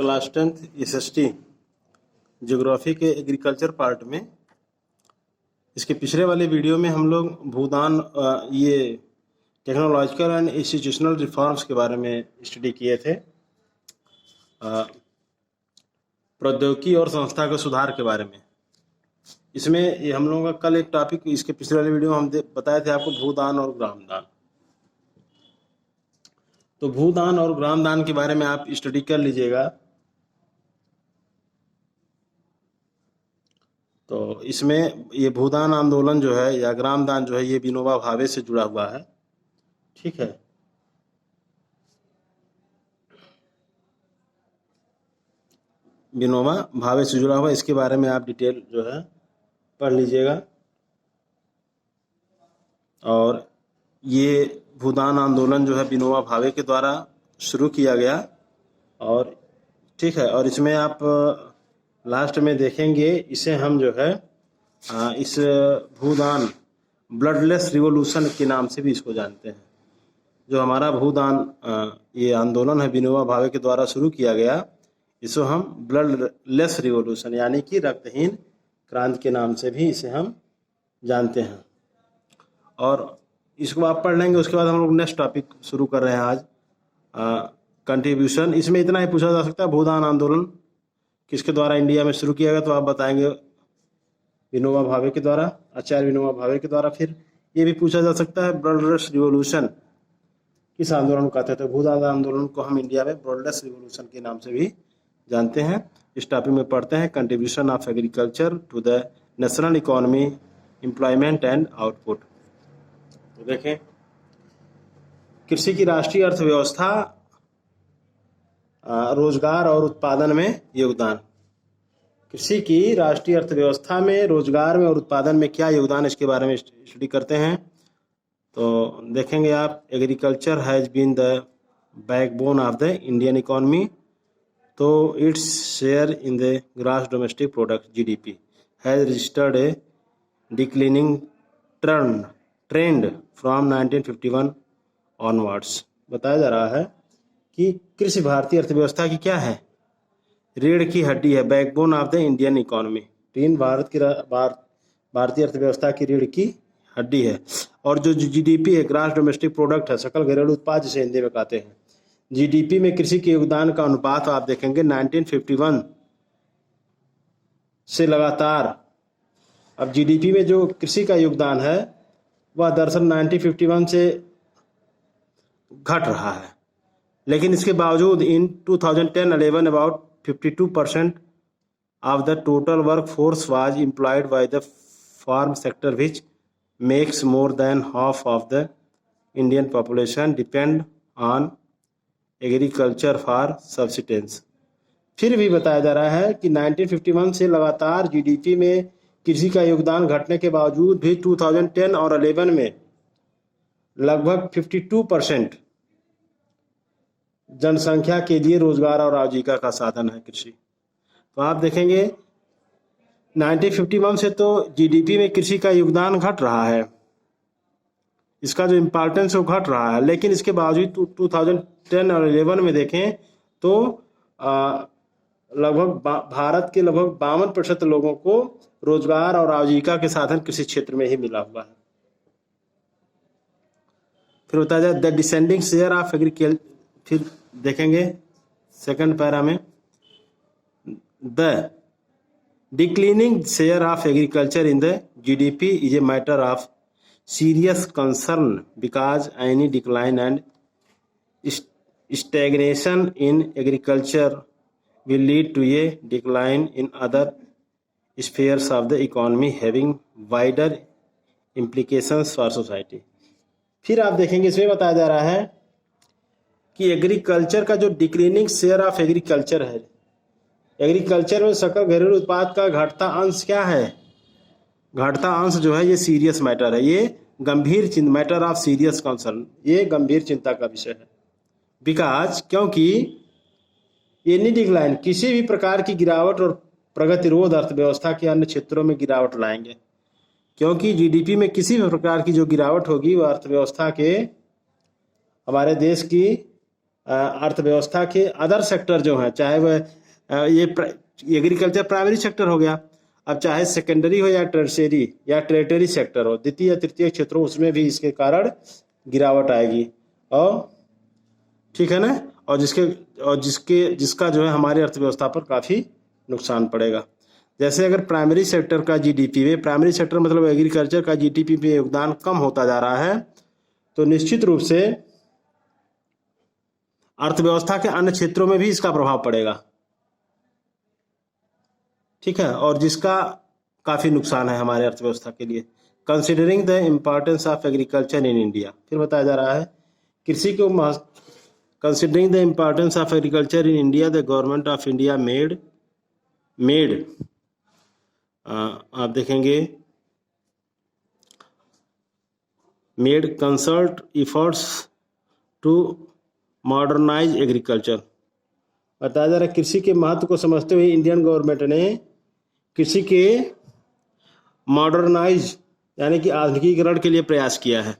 Class 10th SST geography के agriculture part में इसके पिछले वाले वीडियो में हम लोग भूदान ये टेक्नोलॉजिकल एंड इंस्टीट्यूशनल रिफॉर्म्स के बारे में स्टडी किए थे। प्रौद्योगिकी और संस्था के सुधार के बारे में। इसमें ये हम लोगों का कल एक टॉपिक इसके पिछले वाले वीडियो में हम बताए थे आपको भूदान और ग्रामदान। तो भूदान और ग्रामदान के बारे में आप स्टडी कर लीजिएगा। तो इसमें ये भूदान आंदोलन जो है या ग्रामदान जो है ये विनोबा भावे से जुड़ा हुआ है। ठीक है, विनोबा भावे से जुड़ा हुआ, इसके बारे में आप डिटेल जो है पढ़ लीजिएगा। और ये भूदान आंदोलन जो है विनोबा भावे के द्वारा शुरू किया गया। और ठीक है, और इसमें आप लास्ट में देखेंगे इसे हम जो है इस भूदान ब्लडलेस रिवॉल्यूशन के नाम से भी इसको जानते हैं। जो हमारा भूदान ये आंदोलन है विनोबा भावे के द्वारा शुरू किया गया, इसको हम ब्लडलेस रिवॉल्यूशन यानी कि रक्तहीन क्रांति के नाम से भी इसे हम जानते हैं। और इसको आप पढ़ लेंगे। उसके बाद हम लोग नेक्स्ट टॉपिक शुरू कर रहे हैं आज, कंट्रीब्यूशन। इसमें इतना ही पूछा जा सकता है भूदान आंदोलन किसके द्वारा इंडिया में शुरू किया गया, तो आप बताएंगे विनोबा भावे के द्वारा, आचार्य विनोबा भावे के द्वारा। फिर ये भी पूछा जा सकता है ब्लडलेस रिवॉल्यूशन किस आंदोलन को कहते हैं, तो भूदान आंदोलन को हम इंडिया में ब्लडलेस रिवॉल्यूशन के नाम से भी जानते हैं। इस टॉपिक में पढ़ते हैं contribution of agriculture to the national economy, employment and output. तो देखें, कृषि की राष्ट्रीय अर्थव्यवस्था, रोजगार और उत्पादन में योगदान। कृषि की राष्ट्रीय अर्थव्यवस्था में, रोजगार में और उत्पादन में क्या योगदान, इसके बारे में स्टडी करते हैं। तो देखेंगे आप, agriculture has been the backbone of the Indian economy. तो its share in the gross domestic product GDP has registered a declining trend from 1951 onwards. बताया जा रहा है कि कृषि भारतीय अर्थव्यवस्था की क्या है, रीढ़ की हड्डी है, backbone of the Indian economy. तीन भारतीय अर्थव्यवस्था की रीढ़ की हड्डी है। और जो GDP है, ग्रॉस डोमेस्टिक प्रोडक्ट है, सकल घरेलू उत्पाद जिसे हिंदी में कहते हैं, GDP में कृषि के योगदान का अनुपात आप देखेंगे 1951 से लगातार अब GDP में जो कृषि का योगदान है वह दरअसल 1951 से घट रहा है। लेकिन इसके बावजूद इन 2010-11 about 52% of the total workforce was employed by the farm sector, which makes more than half of the Indian population depend on agriculture for subsistence। फिर भी बताया जा रहा है कि 1951 से लगातार GDP में कृषि का योगदान घटने के बावजूद भी 2010 और 11 में लगभग 52% जनसंख्या के लिए रोजगार और आजीविका का साधन है कृषि। तो आप देखेंगे 1951 से तो GDP में कृषि का योगदान घट रहा है, इसका जो इम्पोर्टेंस है वो घट रहा है। लेकिन इसके बावजूद 2010 और 11 में देखें तो लगभग भारत के लगभग 52% लोगों को रोजगार और आजीविका के साधन कृषि क्षेत्र में ही मिला हुआ है। फिर बताया जाए the descending share of agriculture. फिर देखेंगे सेकंड पैरा में, the declining share of agriculture in the GDP is a matter of serious concern because any decline and stagnation in agriculture will lead to a decline in other spheres of the economy having wider implications for society। फिर आप देखेंगे इसमें बताया जा रहा है कि agriculture का जो डिक्लाइनिंग शेयर ऑफ एग्रीकल्चर है, एग्रीकल्चर में सकल घरेलू उत्पाद का घटता अंश क्या है, घटता अंश जो है ये सीरियस मैटर है, ये गंभीर मैटर ऑफ सीरियस कंसर्न, ये गंभीर चिंता का विषय है। बिकॉज क्योंकि एनी डिक्लाइन किसी भी प्रकार की गिरावट और प्रगतिरोध अर्थव्यवस्था के अन्य क्षेत्रों में गिरावट लाएंगे। क्योंकि GDP में किसी भी प्रकार की जो गिरावट होगी वह अर्थव्यवस्था के, हमारे देश की अर्थव्यवस्था के अदर सेक्टर जो हैं, चाहे वह ये एग्रीकल्चर प्राइमरी सेक्टर हो गया, अब चाहे सेकेंडरी हो या टर्शियरी या टेरिटरी सेक्टर हो, द्वितीय या तृतीय क्षेत्र हो, उसमें भी इसके कारण गिरावट आएगी। और ठीक है ना, और जिसका जो है हमारी अर्थव्यवस्था पर काफ़ी नुकसान पड़ेगा। जैसे अगर प्राइमरी सेक्टर का जीडीपी में, प्राइमरी सेक्टर मतलब एग्रीकल्चर का जीडीपी में योगदान कम होता जा रहा है, तो निश्चित रूप से अर्थव्यवस्था के अन्य क्षेत्रों में भी इसका प्रभाव पड़ेगा। ठीक है, और जिसका काफ़ी नुकसान है हमारे अर्थव्यवस्था के लिए। Considering the importance of agriculture in India, फिर बताया जा रहा है कृषि को considering the importance of agriculture in India, the government of India made आप देखेंगे made concerted efforts to modernise agriculture. बताया जा रहा है कृषि के महत्व को समझते हुए इंडियन गवर्नमेंट ने कृषि के मॉडर्नाइज यानी कि आधुनिकीकरण के लिए प्रयास किया है।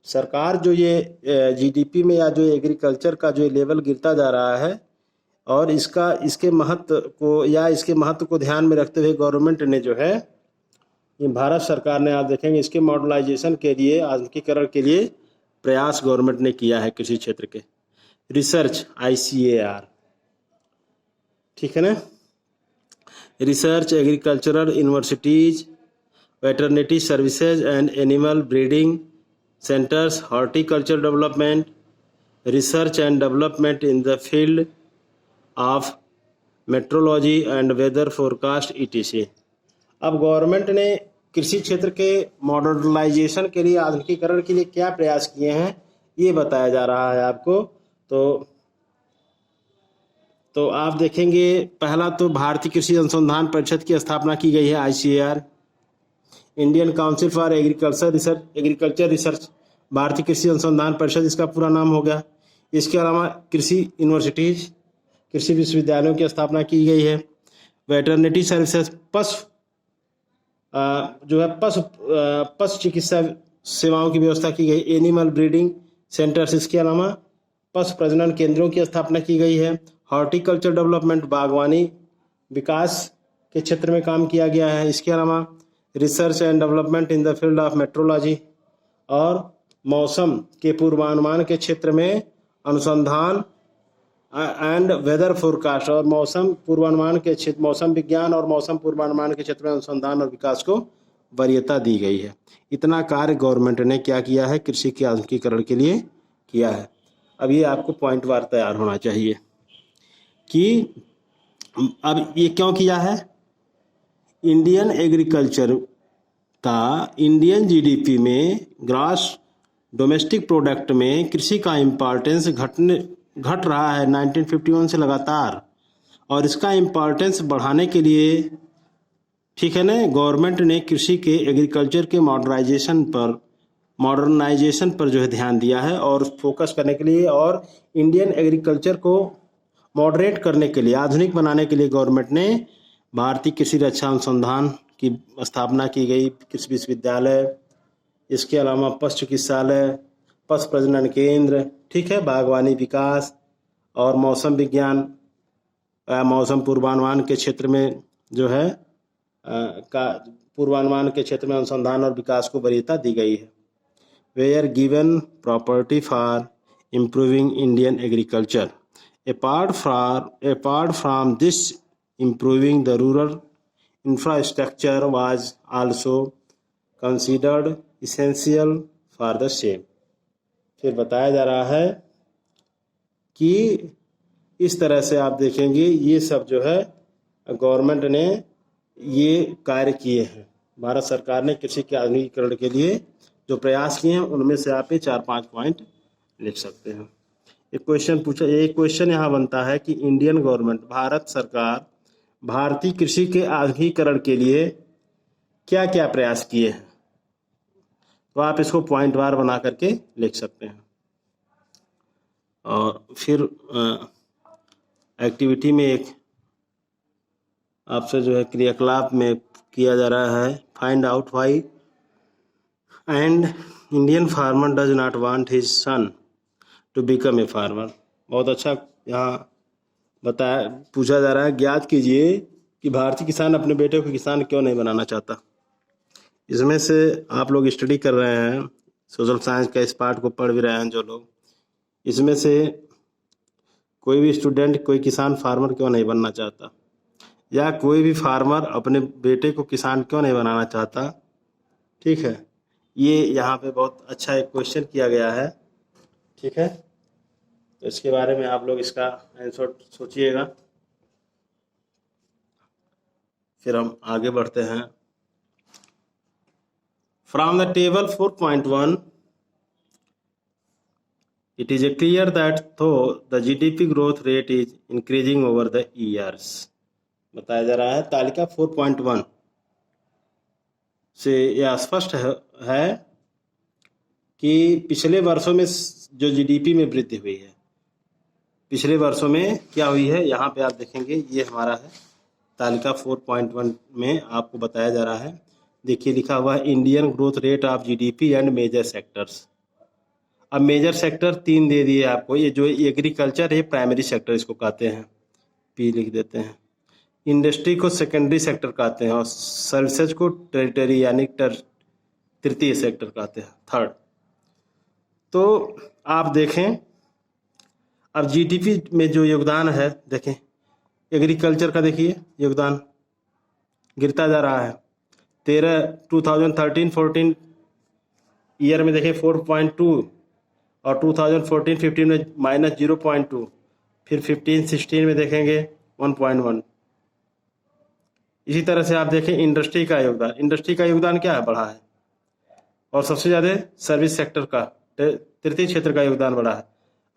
सरकार जो ये जीडीपी में या जो एग्रीकल्चर का जो लेवल गिरता जा रहा है, और इसके महत्व को ध्यान में रखते हुए गवर्नमेंट ने जो है, ये भारत सरकार ने, आप देखेंगे इसके मॉडर्नाइजेशन के लिए, आधुनिकीकरण के लिए प्रयास गवर्नमेंट ने किया है कृषि क्षेत्र के। रिसर्च ICAR, ठीक है ना, research, agricultural universities, veterinary services and animal breeding centres, horticulture development, research and development in the field of meteorology and weather forecast ETC। अब गवर्नमेंट ने कृषि क्षेत्र के मॉडर्नाइजेशन के लिए, आधुनिकीकरण के लिए क्या प्रयास किए हैं, ये बताया जा रहा है आपको। तो आप देखेंगे, पहला तो भारतीय कृषि अनुसंधान परिषद की स्थापना की गई है, ICAR, Indian council for agriculture research, भारतीय कृषि अनुसंधान परिषद इसका पूरा नाम हो गया। इसके अलावा कृषि यूनिवर्सिटीज, कृषि विश्वविद्यालयों की स्थापना की गई है। वेटरनिटी सर्विसेज, पशु चिकित्सा सेवाओं की व्यवस्था की गई। एनिमल ब्रीडिंग सेंटर्स, इसके अलावा पशु प्रजनन केंद्रों की स्थापना की गई है। हॉर्टिकल्चर डेवलपमेंट, बागवानी विकास के क्षेत्र में काम किया गया है। इसके अलावा research and development in the field of metrology, और मौसम के पूर्वानुमान के क्षेत्र में अनुसंधान एंड वेदर फोरकास्ट, और मौसम पूर्वानुमान के क्षेत्र, मौसम विज्ञान और मौसम पूर्वानुमान के क्षेत्र में अनुसंधान और विकास को वरीयता दी गई है। इतना कार्य गवर्नमेंट ने क्या किया है, कृषि के आधुनिकीकरण के लिए किया है। अब ये आपको पॉइंट वार तैयार होना चाहिए कि अब ये क्यों किया है। इंडियन एग्रीकल्चर का इंडियन जीडीपी में, ग्रॉस डोमेस्टिक प्रोडक्ट में कृषि का इम्पोर्टेंस घट रहा है 1951 से लगातार, और इसका इम्पोर्टेंस बढ़ाने के लिए, ठीक है ना, गवर्नमेंट ने कृषि के एग्रीकल्चर के मॉडर्नाइजेशन पर जो है ध्यान दिया है, और फोकस करने के लिए, और इंडियन एग्रीकल्चर को मॉडरेट करने के लिए, आधुनिक बनाने के लिए गवर्नमेंट ने भारतीय कृषि रक्षा अनुसंधान की स्थापना की गई, कृषि विश्वविद्यालय, इसके अलावा पशु चिकित्सालय, पशु प्रजनन केंद्र, ठीक है, बागवानी विकास और मौसम विज्ञान, मौसम पूर्वानुमान के क्षेत्र में जो है पूर्वानुमान के क्षेत्र में अनुसंधान और विकास को वरीयता दी गई है। Were given priority for improving Indian agriculture, apart from this, improving the rural infrastructure was also considered essential for the same। फिर बताया जा रहा है कि इस तरह से आप देखेंगे, ये सब जो है गवर्नमेंट ने ये कार्य किए हैं। भारत सरकार ने कृषि के आधुनिकीकरण के लिए जो प्रयास किए हैं, उनमें से आप ये 4-5 पॉइंट लिख सकते हैं। एक क्वेश्चन यहाँ बनता है कि इंडियन गवर्नमेंट, भारत सरकार, भारतीय कृषि के आधुनिकीकरण के लिए क्या क्या प्रयास किए हैं। तो आप इसको पॉइंट वार बना करके लिख सकते हैं। और फिर एक्टिविटी में एक आपसे जो है क्रियाकलाप में किया जा रहा है, find out why an Indian farmer does not want his son to become a farmer. बहुत अच्छा यहाँ बताया, पूछा जा रहा है, ज्ञात कीजिए कि भारतीय किसान अपने बेटे को किसान क्यों नहीं बनाना चाहता। इसमें से आप लोग स्टडी कर रहे हैं, सोशल साइंस का इस पार्ट को पढ़ भी रहे हैं जो लोग, इसमें से कोई भी स्टूडेंट कोई किसान फार्मर क्यों नहीं बनना चाहता, या कोई भी फार्मर अपने बेटे को किसान क्यों नहीं बनाना चाहता। ठीक है, ये यहाँ पे बहुत अच्छा एक क्वेश्चन किया गया है। ठीक है, तो इसके बारे में आप लोग इसका आंसर सोचिएगा, फिर हम आगे बढ़ते हैं। From the table 4.1 it is clear that though the GDP growth rate is increasing over the years, बताया जा रहा है तालिका 4.1 से यह स्पष्ट है कि पिछले वर्षों में जो जीडीपी में वृद्धि हुई है, पिछले वर्षों में क्या हुई है, यहाँ पे आप देखेंगे, ये हमारा है तालिका 4.1 में आपको बताया जा रहा है। देखिए लिखा हुआ है Indian growth rate of GDP and major sectors. अब मेजर सेक्टर 3 दे दिए आपको, ये जो एग्रीकल्चर है प्राइमरी सेक्टर इसको कहते हैं, पी लिख देते हैं। इंडस्ट्री को सेकेंडरी सेक्टर कहते हैं, और सर्विसेज को टेरिटरी यानी तृतीय सेक्टर कहते हैं, थर्ड। तो आप देखें अब जीडीपी में जो योगदान है, देखें एग्रीकल्चर का देखिए योगदान गिरता जा रहा है। 2013-14 ईयर में देखें 4.2, और 2014-15 में -0.2, फिर 15-16 में देखेंगे 1.1। इसी तरह से आप देखें इंडस्ट्री का योगदान क्या है, बढ़ा है, और सबसे ज़्यादा सर्विस सेक्टर का, तृतीय क्षेत्र का योगदान बढ़ा है।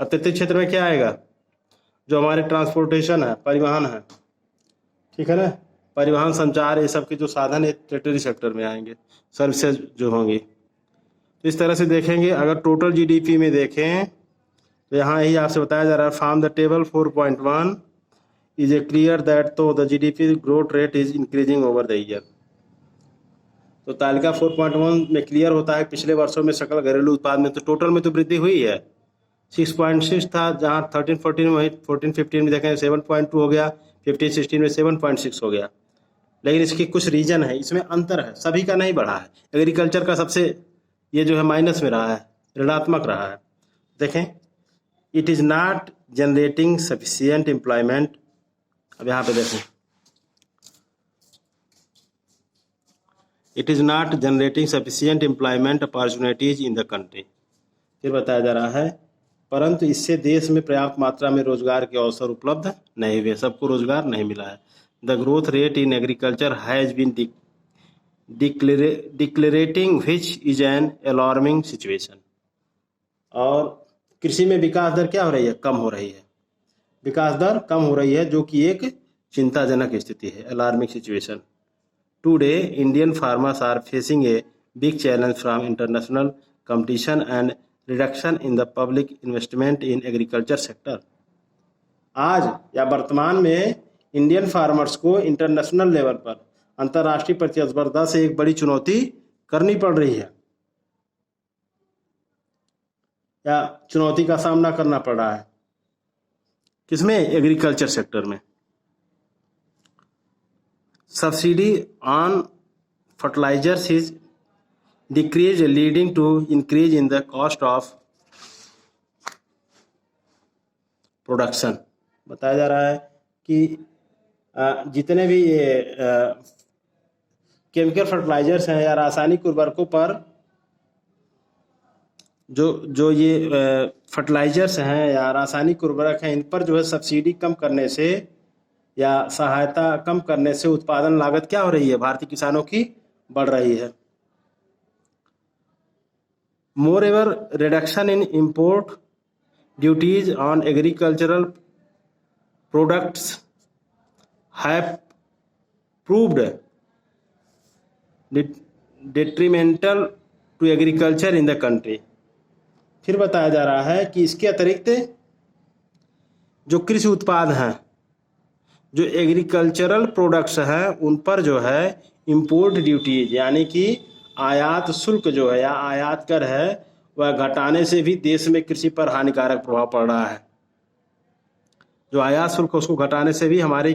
और तृतीय क्षेत्र में क्या आएगा, जो हमारे ट्रांसपोर्टेशन है, परिवहन है, ठीक है ना, परिवहन संचार ये सब के जो साधन है तृतीय सेक्टर में आएंगे, सर्विसेज जो होंगी। तो इस तरह से देखेंगे, अगर टोटल जीडीपी में देखें तो यहाँ ही आपसे बताया जा रहा है from the table 4.1 is a clear that तो the GDP growth rate is increasing over the year. तो तालिका 4.1 में क्लियर होता है पिछले वर्षों में सकल घरेलू उत्पाद में तो टोटल में तो वृद्धि हुई है, 6.6 था, जहाँ 13-14 में, वही 14-15 में देखें 7.2 हो गया, 15-16 में 7.6 हो गया। लेकिन इसकी कुछ रीजन है, इसमें अंतर है, सभी का नहीं बढ़ा है। एग्रीकल्चर का सबसे ये जो है माइनस में रहा है, ऋणात्मक रहा है। देखें it is not generating sufficient employment. अब यहाँ पे देखें it is not generating sufficient employment opportunities in the country. फिर बताया जा रहा है परंतु इससे देश में पर्याप्त मात्रा में रोजगार के अवसर उपलब्ध नहीं हुए, सबको रोजगार नहीं मिला है। The growth rate in agriculture has been decelerating which is an alarming situation. और कृषि में विकास दर क्या हो रही है, कम हो रही है, विकास दर कम हो रही है, जो कि एक चिंताजनक स्थिति है, alarming situation. Today Indian farmers are facing a big challenge from international competition and reduction in the public investment in agriculture sector. आज या वर्तमान में इंडियन फार्मर्स को इंटरनेशनल लेवल पर अंतर्राष्ट्रीय प्रतिस्पर्धा से एक बड़ी चुनौती करनी पड़ रही है, या चुनौती का सामना करना पड़ रहा है। किसमें, एग्रीकल्चर सेक्टर में। Subsidy on fertilisers is decrease leading to increase in the cost of production. बताया जा रहा है कि जितने भी ये केमिकल फर्टिलाइजर्स हैं या रासायनिक उर्वरकों पर जो ये फर्टिलाइजर्स हैं या रासायनिक उर्वरक हैं, इन पर जो है सब्सिडी कम करने से या सहायता कम करने से उत्पादन लागत क्या हो रही है, भारतीय किसानों की बढ़ रही है। Moreover reduction in import duties on agricultural products have proved detrimental to agriculture in the country। फिर बताया जा रहा है कि इसके अतिरिक्त जो कृषि उत्पाद हैं, जो एग्रीकल्चरल प्रोडक्ट्स हैं, उन पर जो है इंपोर्ट ड्यूटीज यानी कि आयात शुल्क जो है या आयात कर है, वह घटाने से भी देश में कृषि पर हानिकारक प्रभाव पड़ रहा है। जो आयात शुल्क उसको घटाने से भी हमारे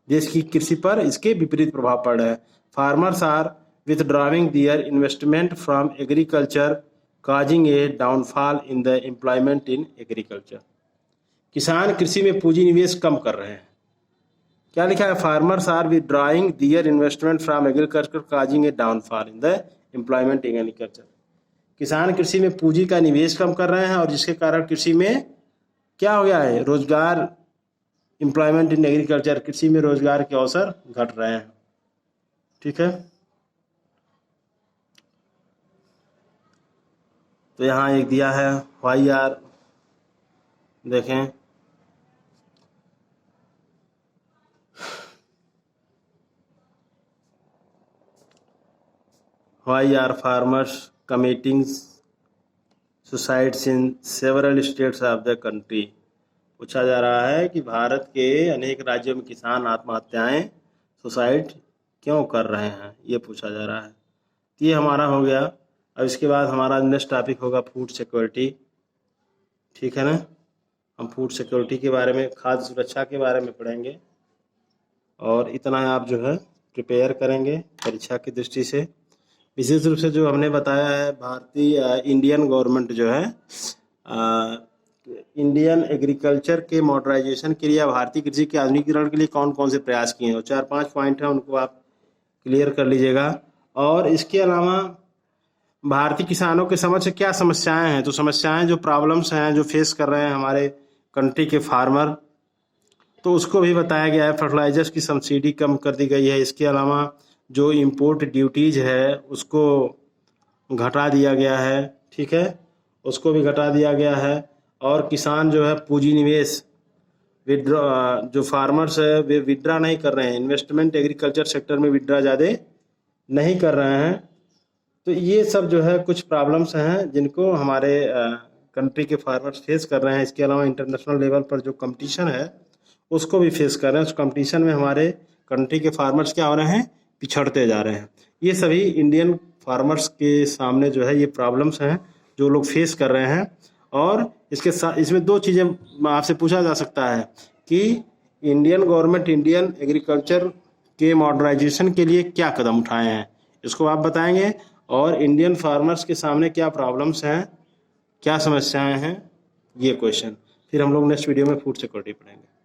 देश की कृषि पर इसके विपरीत प्रभाव पड़ रहा है। Farmers are withdrawing their investment from agriculture, causing a downfall in the employment in agriculture. किसान कृषि में पूंजी निवेश कम कर रहे हैं। क्या लिखा है? Farmers are withdrawing their investment from agriculture, causing a downfall in the employment in agriculture. किसान कृषि में पूंजी का निवेश कम कर रहे हैं और जिसके कारण कृषि में क्या हो गया है? रोजगार, एम्प्लॉयमेंट इन एग्रीकल्चर, कृषि में रोजगार के अवसर घट रहे हैं। ठीक है, तो यहाँ एक दिया है वाई आर, देखें why are farmers committing suicides in several states of the country. पूछा जा रहा है कि भारत के अनेक राज्यों में किसान आत्महत्याएं, सुसाइड क्यों कर रहे हैं, ये पूछा जा रहा है। ये हमारा हो गया। अब इसके बाद हमारा नेक्स्ट टॉपिक होगा फूड सिक्योरिटी। ठीक है ना, हम फूड सिक्योरिटी के बारे में, खाद्य सुरक्षा के बारे में पढ़ेंगे और इतना आप जो है प्रिपेयर करेंगे परीक्षा की दृष्टि से। विशेष रूप से जो हमने बताया है, भारतीय इंडियन गवर्नमेंट जो है इंडियन एग्रीकल्चर के मॉडर्नाइजेशन के लिए, भारतीय कृषि के आधुनिकीकरण के लिए कौन कौन से प्रयास किए हैं, और 4-5 पॉइंट हैं, उनको आप क्लियर कर लीजिएगा। और इसके अलावा भारतीय किसानों के समक्ष क्या समस्याएं हैं, तो समस्याएं जो प्रॉब्लम्स हैं जो फेस कर रहे हैं हमारे कंट्री के फार्मर, तो उसको भी बताया गया है। फर्टिलाइजर्स की सब्सिडी कम कर दी गई है। इसके अलावा जो इंपोर्ट ड्यूटीज है उसको घटा दिया गया है। ठीक है, उसको भी घटा दिया गया है। और किसान जो है पूंजी निवेश विड्रॉ, जो फार्मर्स है वे विड्रा नहीं कर रहे हैं, इन्वेस्टमेंट एग्रीकल्चर सेक्टर में विड्रा ज़्यादा नहीं कर रहे हैं। तो ये सब जो है कुछ प्रॉब्लम्स हैं जिनको हमारे कंट्री के फार्मर्स फेस कर रहे हैं। इसके अलावा इंटरनेशनल लेवल पर जो कंपटीशन है उसको भी फेस कर रहे हैं। उस कंपटीशन में हमारे कंट्री के फार्मर्स क्या हो रहे हैं? पिछड़ते जा रहे हैं। ये सभी इंडियन फार्मर्स के सामने जो है ये प्रॉब्लम्स हैं जो लोग फेस कर रहे हैं। और इसके साथ इसमें 2 चीज़ें आपसे पूछा जा सकता है कि इंडियन गवर्नमेंट इंडियन एग्रीकल्चर के मॉडर्नाइजेशन के लिए क्या कदम उठाए हैं, इसको आप बताएंगे। और इंडियन फार्मर्स के सामने क्या प्रॉब्लम्स हैं, क्या समस्याएं हैं, ये क्वेश्चन। फिर हम लोग नेक्स्ट वीडियो में फूड सिक्योरिटी पढ़ेंगे।